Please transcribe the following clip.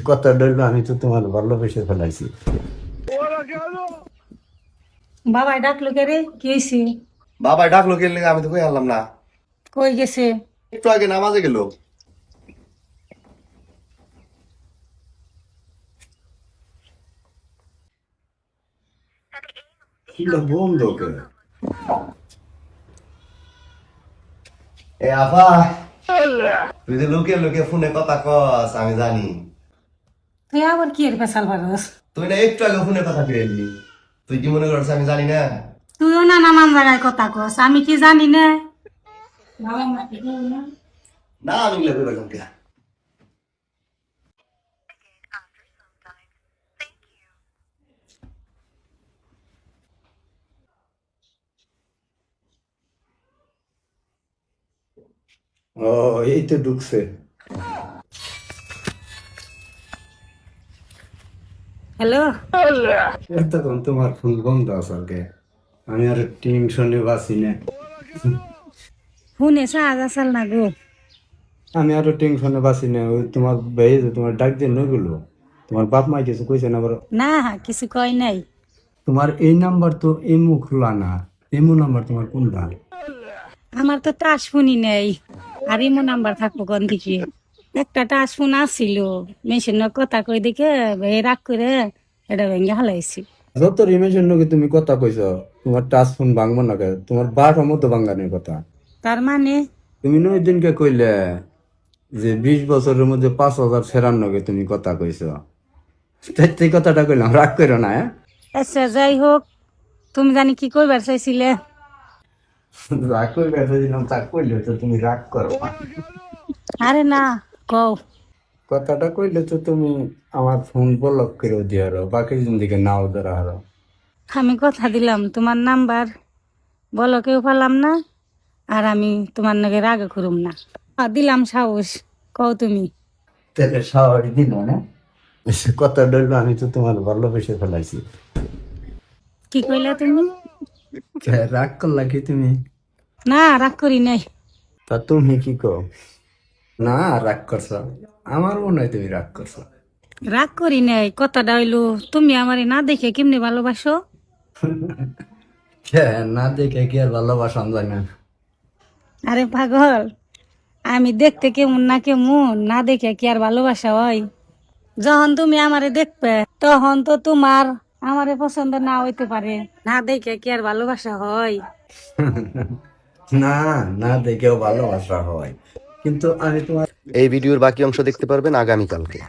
কথা ডইলো, আমি তো তোমার ভালোবেসে ফেলাইছি। বাবাই ডাকলো কে রে? কি হয়েছে? বাবা ডাকলো কে লেগে? আমি তো কই আনলাম না। কই গেছে? একটু আগে নামাজে গেল। এটা বন্ধ করে। এ আফা, তুই যে লুকিয়ে লুকিয়ে ফোনে কথা কস আমি জানি। তুই আবার কি এর পেশাল পারস? তুই না একটু আগে ফোনে কথা ফিরে এলি। তুই কি মনে করছিস আমি জানি না? তুইও না নানান জায়গায় কথা কস, আমি কি জানি না? বাবা মা কি বলে না? না আমি এগুলো কইবার কে। ও, এই তো ঢুকছে। হ্যালো, এতক্ষণ তোমার ফোন বন্ধ আছে। আমি আর টেনশনে বাঁচি না। ফোনে চার্জ আসাল না গো? আমি আরো টেনশনে বাঁচি না। ওই তোমার ভাই যে তোমার ডাক দিয়ে নইগুলো, তোমার বাপ মা কিছু কইছে না? বড় না, কিছু কয় নাই। তোমার এই নাম্বার তো এমু খোলা না। এমু নাম্বার তোমার কোনটা? আমার তো টাচ ফোনই নেই, আর ইমো নাম্বার থাকবো কোন দিকে? একটা টাচ ফোন আসছিল, মেশিনের কথা কই দিকে রাগ করে এটা ভেঙে হালাইছি। যত রিমেশন নাকি তুমি কথা কইছ, তোমার টাচ ফোন ভাঙবো না কে? তোমার বারোটার মতো ভাঙানোর কথা। তার মানে? তুমি না ওই দিনকে কইলে যে 20 বছরের মধ্যে 5,000 ফেরার নগে তুমি কথা কইছ। তাই কথাটা কইলাম, রাগ করো না। হ্যাঁ, আচ্ছা যাই হোক, তুমি জানি কি কইবার চাইছিলে? রাগ করে বেঁচে দিলাম, তা কইলে তো তুমি রাগ করো না। আরে না, কও। কথাটা কইলে তো তুমি আমার ফোন ব্লক করে দিয়ারো, বাকি জিন্দিকে নাও ধরা হারো। আমি কথা দিলাম তোমার নাম্বার বলো কেউ পালাম না, আর আমি তোমার নাকি রাগে করুম না। দিলাম সাহস, কও তুমি। তাহলে সাহস দিল না? কথা ডইলো, আমি তো তোমার ভালোবেসে ফেলাইছি। কি কইলা তুমি? রাগ করলা কি তুমি? না, রাগ করি নাই। তা তুমি কি কও? না, রাগ করছো? আমার মনে হয় তুমি রাগ করছো। রাগ করি নাই, কথাটা হইলো তুমি আমারে না দেখে কেমনে ভালোবাসো? না দেখে কি আর ভালোবাসা যায় না? আরে পাগল, আমি দেখতে কেমন না কেমন না দেখে কি আর ভালোবাসা হয়? যখন তুমি আমারে দেখবে তখন তো তোমার আমারে পছন্দ না হইতে পারে, না দেখে কি আর ভালোবাসা হয়? না, না দেখেও ভালোবাসা হয়, কিন্তু আমি তোমার এই ভিডিওর বাকি অংশ দেখতে পারবেন আগামীকালকে।